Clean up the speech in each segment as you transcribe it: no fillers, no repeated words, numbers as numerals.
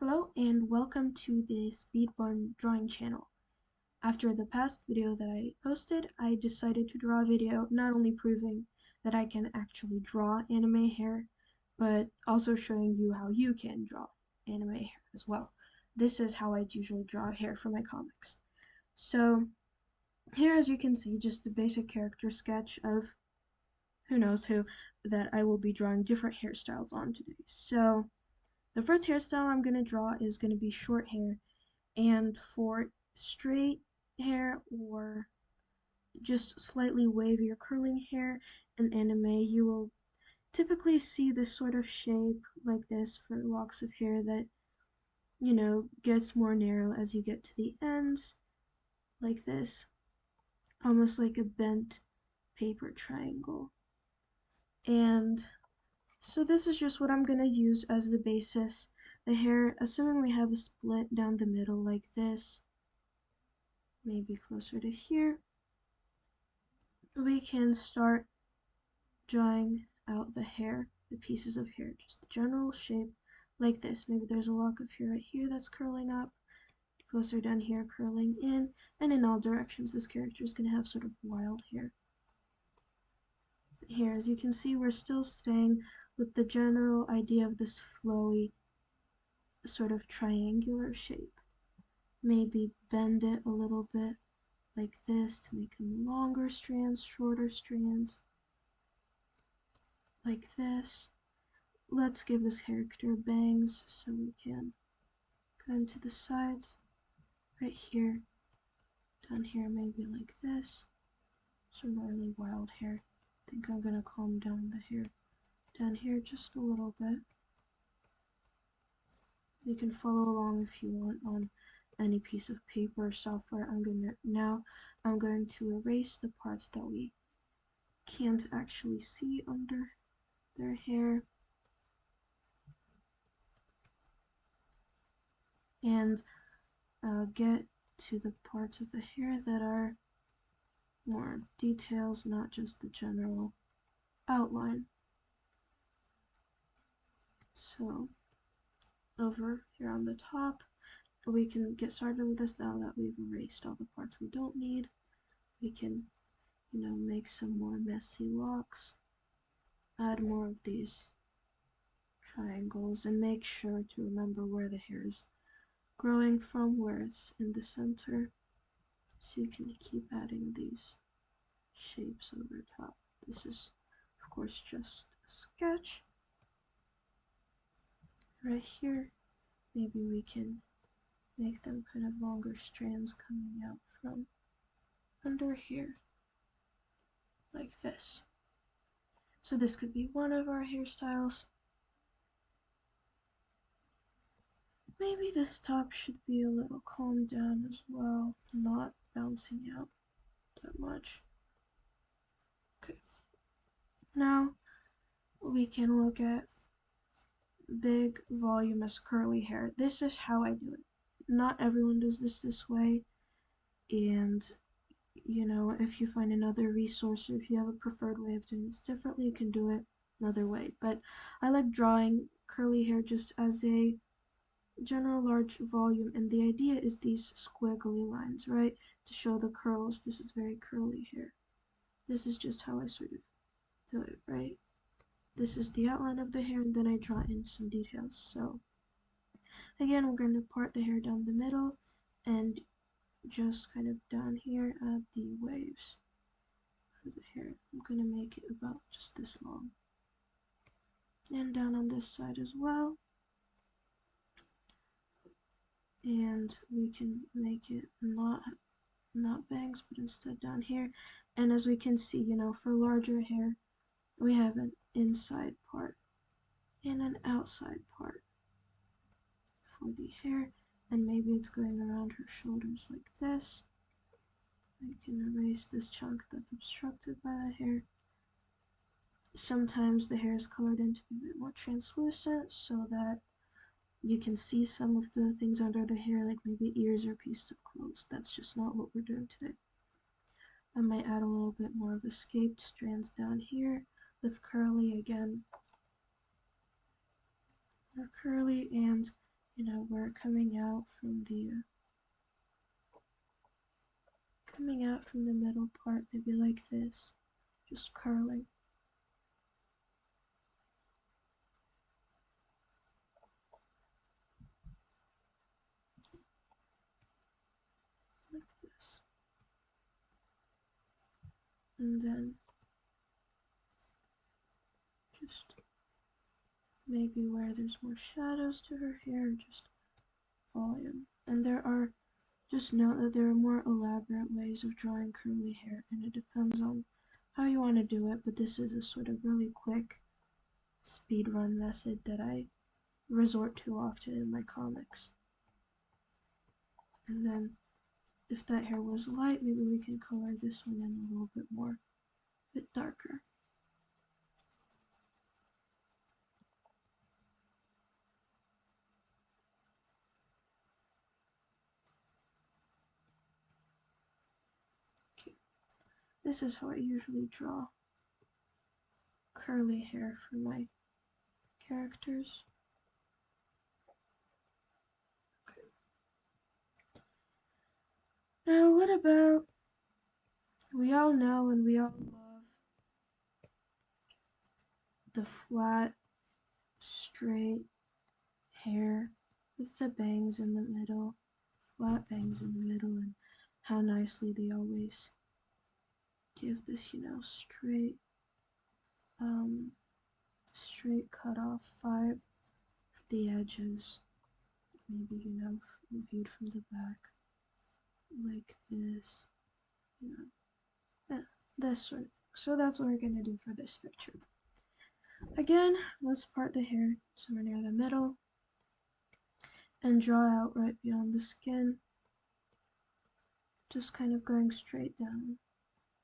Hello and welcome to the Speed Fun Drawing channel. After the past video that I posted, I decided to draw a video not only proving that I can actually draw anime hair, but also showing you how you can draw anime hair as well. This is how I usually draw hair for my comics. So here, as you can see, just a basic character sketch of who knows who that I will be drawing different hairstyles on today. So the first hairstyle I'm going to draw is going to be short hair, and for straight hair or just slightly wavy or curling hair in anime, you will typically see this sort of shape like this for locks of hair that, gets more narrow as you get to the ends, like this, almost like a bent paper triangle. And so this is just what I'm going to use as the basis. The hair, assuming we have a split down the middle like this, maybe closer to here, we can start drawing out the hair, the pieces of hair, just the general shape like this. Maybe there's a lock of hair right here that's curling up, closer down here curling in, and in all directions this character is going to have sort of wild hair. Here, as you can see, we're still staying with the general idea of this flowy sort of triangular shape. Maybe bend it a little bit like this to make them longer strands, shorter strands, like this. Let's give this character bangs so we can go into the sides, right here, down here maybe like this. Some really wild hair. I think I'm gonna calm down the hair down here just a little bit. You can follow along if you want on any piece of paper or software. I'm going to erase the parts that we can't actually see under their hair, and get to the parts of the hair that are more details, not just the general outline. So over here on the top, we can get started with this now that we've erased all the parts we don't need. We can, make some more messy locks, add more of these triangles, and make sure to remember where the hair is growing from, where it's in the center, so you can keep adding these shapes over top. This is, of course, just a sketch. Right here, maybe we can make them kind of longer strands coming out from under here, like this. So this could be one of our hairstyles. Maybe this top should be a little calmed down as well, not bouncing out that much. Okay. Now we can look at big, voluminous, curly hair. This is how I do it. Not everyone does this way, and if you find another resource or if you have a preferred way of doing this differently, you can do it another way. But I like drawing curly hair just as a general large volume, and the idea is these squiggly lines, right, to show the curls. This is very curly hair. This is just how I sort of do it, right? This is the outline of the hair, and then I draw in some details. So again, we're going to part the hair down the middle, and just kind of down here add the waves for the hair. I'm going to make it about just this long, and down on this side as well. And we can make it not bangs, but instead down here. And as we can see, for larger hair, we have an inside part and an outside part for the hair, and maybe it's going around her shoulders like this. I can erase this chunk that's obstructed by the hair. Sometimes the hair is colored in to be a bit more translucent so that you can see some of the things under the hair, like maybe ears or pieces of clothes. That's just not what we're doing today. I might add a little bit more of escaped strands down here with curly again. More curly, and we're coming out from the middle part, maybe like this, just curling. Like this. And then just maybe where there's more shadows to her hair, just volume. And just note that there are more elaborate ways of drawing curly hair, and it depends on how you want to do it, but this is a sort of really quick speed run method that I resort to often in my comics. And then if that hair was light, maybe we can color this one in a little bit more, a bit darker. Okay. This is how I usually draw curly hair for my characters. Okay. Now what about, we all know and we all love the flat, straight hair with the bangs in the middle, flat bangs in the middle, and how nicely they always give this, straight, straight cut off vibe for the edges. Maybe, viewed from the back, like this, this sort of thing. So that's what we're gonna do for this picture. Again, let's part the hair somewhere near the middle and draw out right beyond the skin, just kind of going straight down,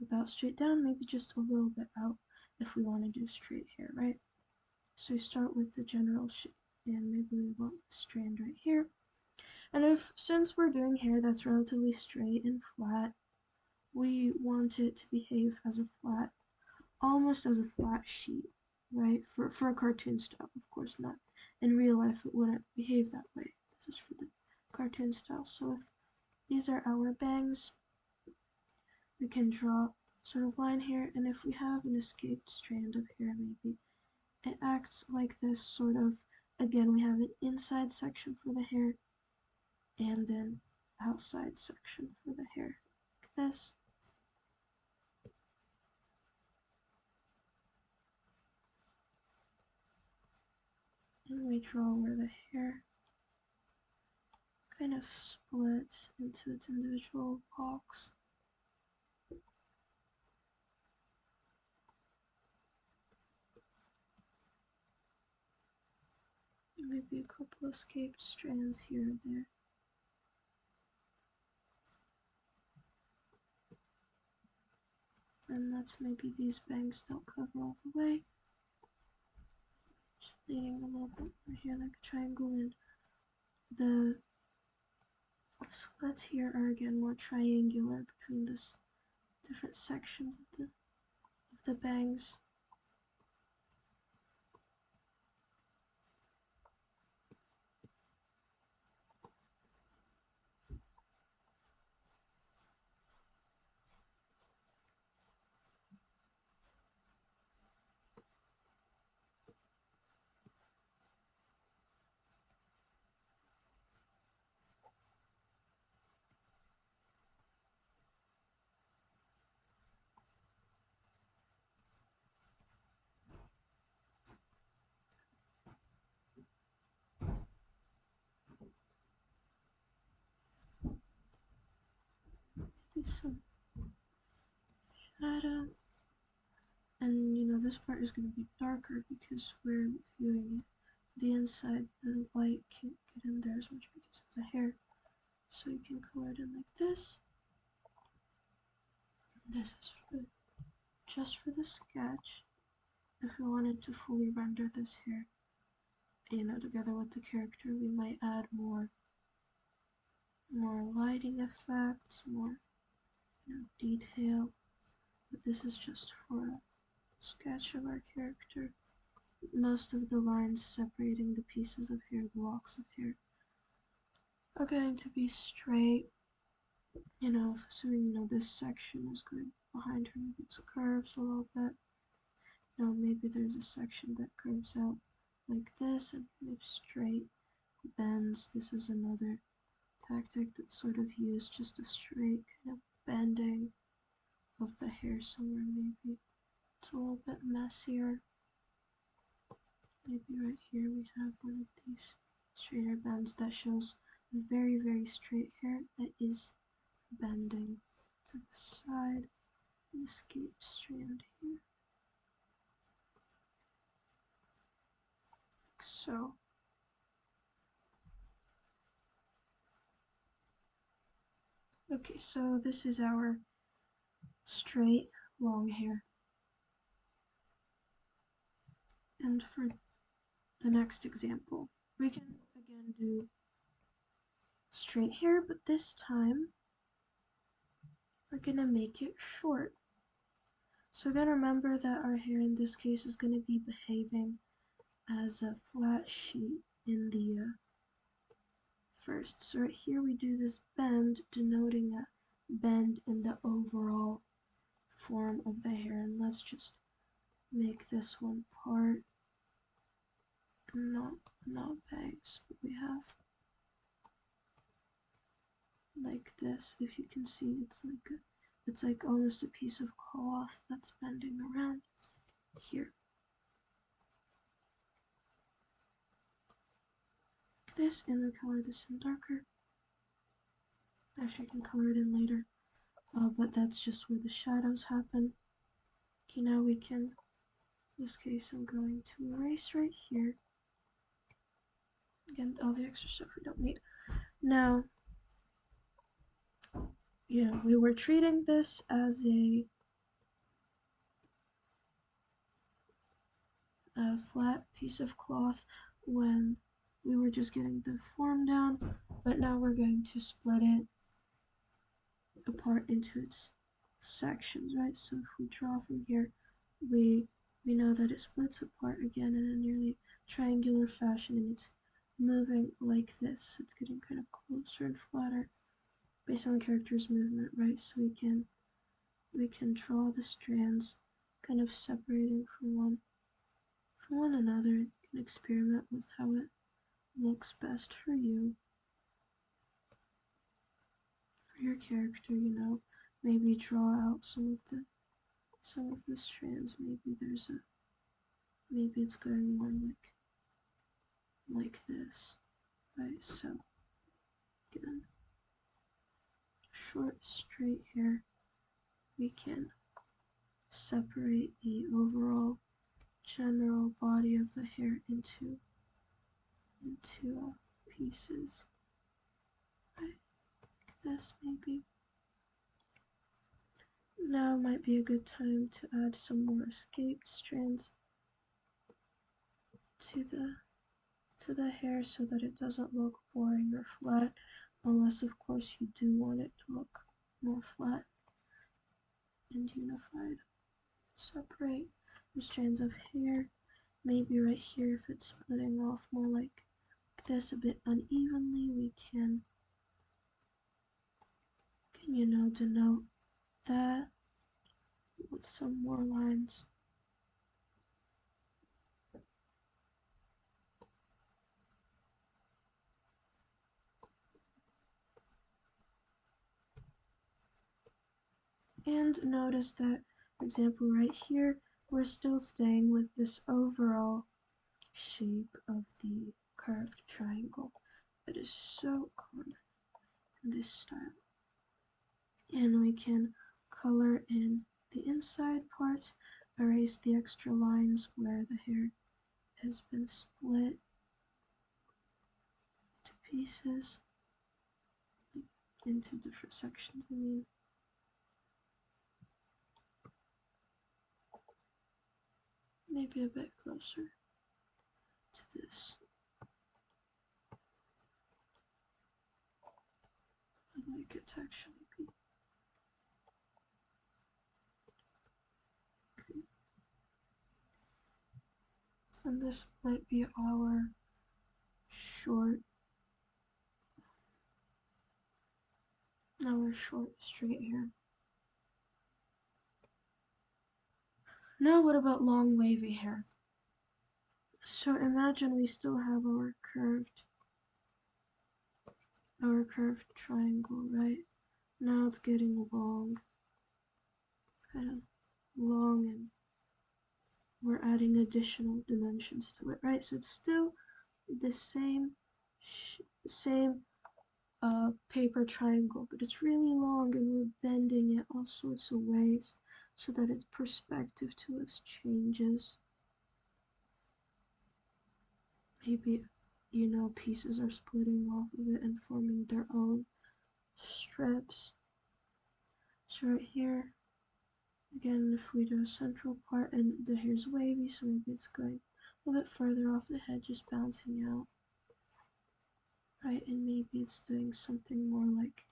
about straight down, maybe just a little bit out if we want to do straight hair, right? So we start with the general shape, and maybe we want the strand right here. And since we're doing hair that's relatively straight and flat, we want it to behave as a flat, almost as a flat sheet, right? For a cartoon style, of course not. In real life, it wouldn't behave that way. This is for the cartoon style. So if these are our bangs, we can draw sort of line here, and if we have an escaped strand of hair, maybe it acts like this sort of, again, we have an inside section for the hair and an outside section for the hair, like this. And we draw where the hair kind of splits into its individual locks. Maybe a couple of escaped strands here or there. And that's maybe these bangs don't cover all the way. Just leaning a little bit over here like a triangle, and the slits here are again more triangular between this different sections of the bangs. Some shadow, and this part is going to be darker because we're viewing the inside. The light can't get in there as much because of the hair, so you can color it in like this. This is just for the sketch. If we wanted to fully render this hair, together with the character, we might add more lighting effects, more detail, but this is just for a sketch of our character. Most of the lines separating the pieces of hair, the locks of hair, are going to be straight. You know, assuming this section is going behind her, maybe it's curves a little bit. Maybe there's a section that curves out like this and maybe straight bends. This is another tactic that's sort of used, just a straight kind of bending of the hair somewhere. Maybe it's a little bit messier. Maybe right here we have one of these straighter bends that shows very, very straight hair that is bending to the side. An escape strand here. Like so. Okay, so this is our straight long hair. And for the next example, we can again do straight hair, but this time we're gonna make it short. So again, remember that our hair in this case is gonna be behaving as a flat sheet in the first. So right here we do this bend, denoting a bend in the overall form of the hair. And let's just make this one part not bangs, but we have like this. If you can see, it's like almost a piece of cloth that's bending around here. Like this, and we color this in darker. Actually, I can color it in later, but that's just where the shadows happen. Okay, now we can, in this case, I'm going to erase right here. Again, all the extra stuff we don't need. Now, we were treating this as a flat piece of cloth when we were just getting the form down, but now we're going to split it apart into its sections, right? So if we draw from here, we know that it splits apart again in a nearly triangular fashion, and it's moving like this. It's getting kind of closer and flatter based on the character's movement, right? So we can draw the strands kind of separating from one another. You can experiment with how it looks best for you, for your character. Maybe draw out some of the strands. Maybe it's going more like this, right? So again, short straight hair, we can separate the overall general body of the hair into pieces, right? Like this maybe. Now might be a good time to add some more escaped strands to the hair so that it doesn't look boring or flat, unless of course you do want it to look more flat and unified. Separate the strands of hair, maybe right here if it's splitting off more like this a bit unevenly, we can denote that with some more lines. And notice that, for example, right here, we're still staying with this overall shape of the curved triangle that is so common in this style. And we can color in the inside parts, erase the extra lines where the hair has been split to pieces, into different sections, maybe a bit closer to this. I'd like it to actually be. Okay. And this might be our short Now we're short, straight hair. Now what about long wavy hair? So imagine we still have our curved triangle, right? Now it's getting long, kind of long, and we're adding additional dimensions to it, right? So it's still the same paper triangle, but it's really long, and we're bending it all sorts of ways so that its perspective to us changes. Maybe, pieces are splitting off of it and forming their own strips. So right here, again, if we do a central part and the hair's wavy, so maybe it's going a little bit further off the head, just bouncing out. Right, and maybe it's doing something more like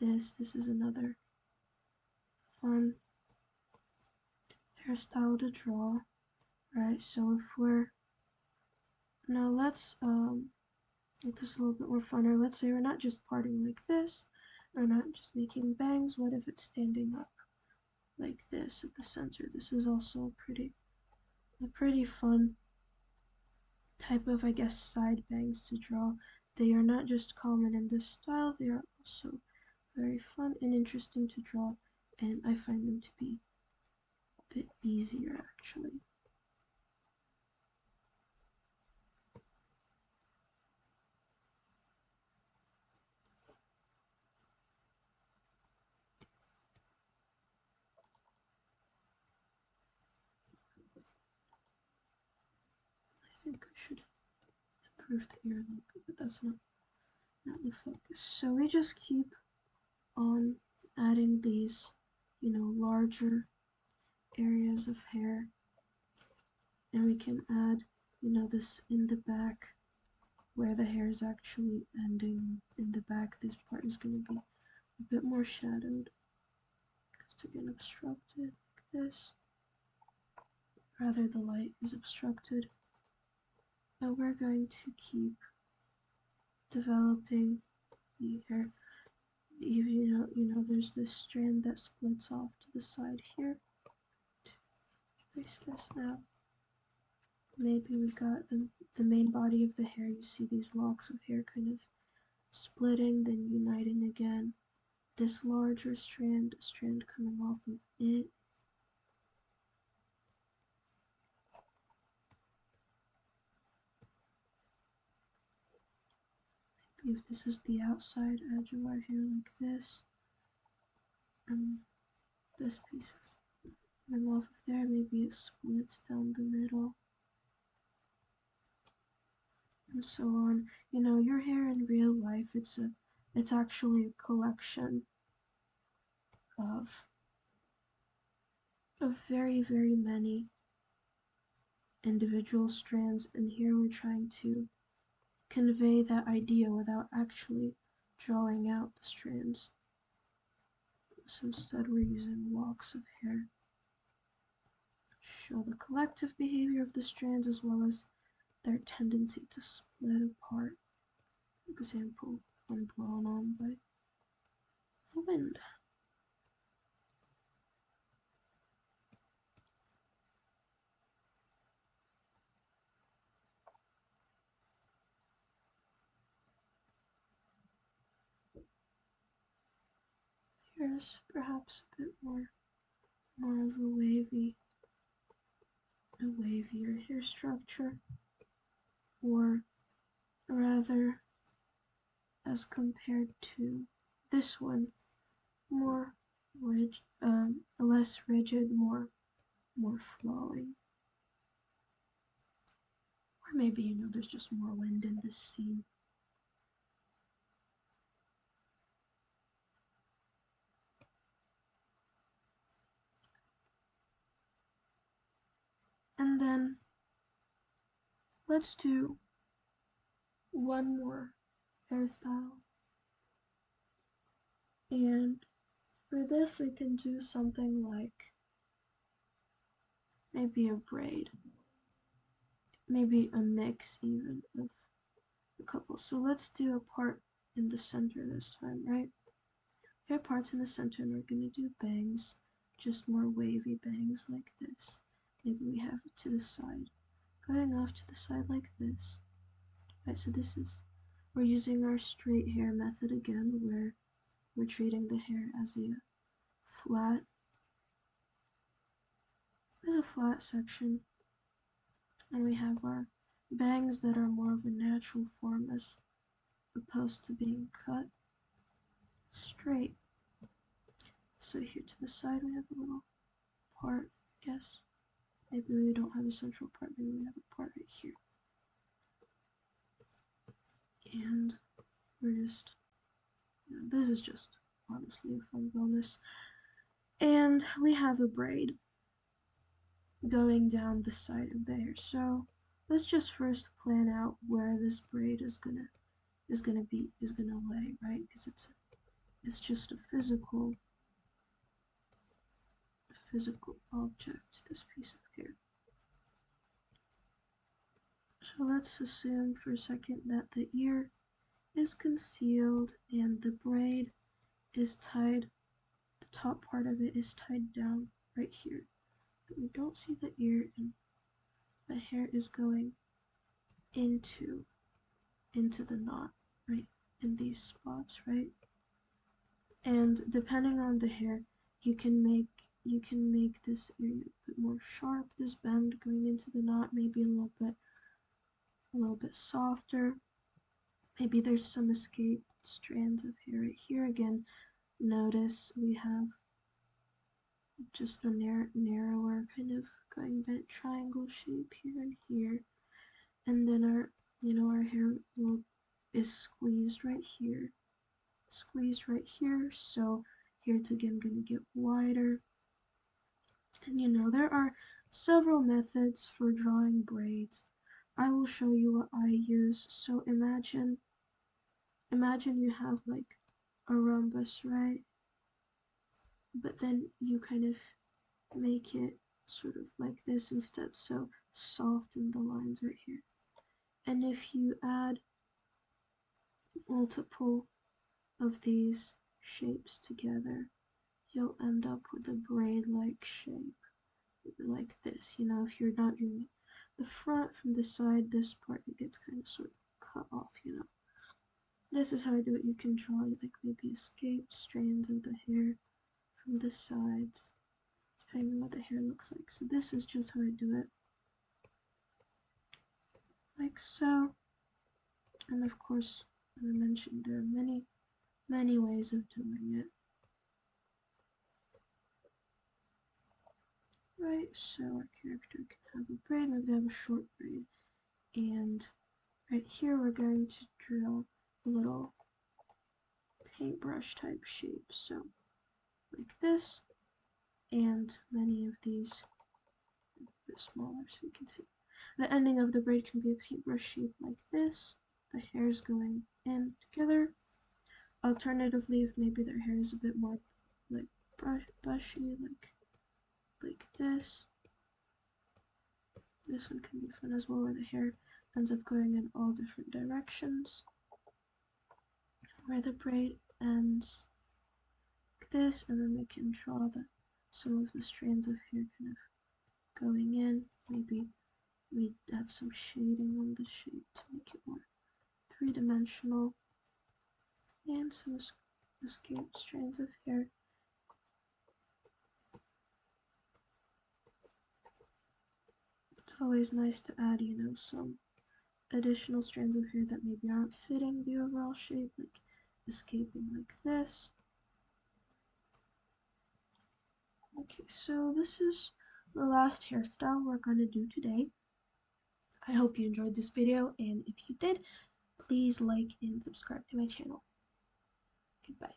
this. This is another fun hairstyle to draw. Right, so if we're, now let's make this a little bit more funner. Let's say we're not just parting like this, we're not just making bangs. What if it's standing up like this at the center? This is also a pretty fun type of, I guess, side bangs to draw. They are not just common in this style, they are also very fun and interesting to draw, and I find them to be a bit easier actually. I think I should improve the ear a little bit, but that's not the focus. So we just keep on adding these, larger areas of hair, and we can add, this in the back where the hair is actually ending. In the back, this part is going to be a bit more shadowed, just again obstructed like this. Rather, the light is obstructed. And we're going to keep developing the hair. There's this strand that splits off to the side here. Place this now. Maybe we got the main body of the hair. You see these locks of hair kind of splitting, then uniting again. This larger strand, a strand coming off of it. Maybe if this is the outside edge of our hair like this, and this piece is coming off of there, maybe it splits down the middle. And so on. Your hair in real life, it's actually a collection of very, very many individual strands, and here we're trying to convey that idea without actually drawing out the strands. So instead we're using locks of hair to show the collective behavior of the strands as well as their tendency to split apart. For example, when blown on by the wind. Here's perhaps a bit more of a wavier hair structure, or rather, as compared to this one, more less rigid, more flowing. Or maybe, there's just more wind in this scene. And then let's do one more hairstyle. And for this, we can do something like maybe a braid, maybe a mix even of a couple. So let's do a part in the center this time, right? hair parts in the center, and we're going to do bangs, just more wavy bangs like this. Maybe we have it to the side, going off to the side like this. Right, so we're using our straight hair method again, where we're treating the hair as a flat section, and we have our bangs that are more of a natural form as opposed to being cut straight. So here to the side we have a little part, I guess. Maybe we don't have a central part, maybe we have a part right here. And we're just, this is just honestly a fun bonus. And we have a braid going down the side of the hair. So let's just first plan out where this braid is gonna lay, right? Because it's just a physical object, this piece of hair. So let's assume for a second that the ear is concealed and the braid is tied, the top part of it is tied down right here. But we don't see the ear, and the hair is going into the knot, right, in these spots, right? And depending on the hair, you can make this ear a bit more sharp, this bend going into the knot, maybe a little bit softer. Maybe there's some escaped strands of hair right here. Again, notice we have just the narrower kind of going bent triangle shape here and here, and then our hair is squeezed right here, so here it's again going to get wider. And there are several methods for drawing braids. I will show you what I use. So imagine you have like a rhombus, right? But then you kind of make it sort of like this instead, so soften the lines right here. And if you add multiple of these shapes together, you'll end up with a braid-like shape, like this. If you're not doing the front from the side, this part it gets kind of sort of cut off. This is how I do it. You can draw like maybe escaped strands of the hair from the sides, depending on what the hair looks like. So this is just how I do it, like so. And of course, as I mentioned, there are many ways of doing it. Right, so our character can have a braid, maybe they have a short braid, and right here we're going to drill a little paintbrush type shape, so like this, and many of these a bit smaller so you can see. The ending of the braid can be a paintbrush shape like this, the hairs going in together. Alternatively, if maybe their hair is a bit more like bushy, like this. This one can be fun as well, where the hair ends up going in all different directions. Where the braid ends like this, and then we can draw some of the strands of hair kind of going in. Maybe we add some shading on the shape to make it more three-dimensional. And some escaped strands of hair. It's always nice to add, some additional strands of hair that maybe aren't fitting the overall shape, like escaping like this. Okay, so this is the last hairstyle we're going to do today. I hope you enjoyed this video, and if you did, please like and subscribe to my channel. Goodbye.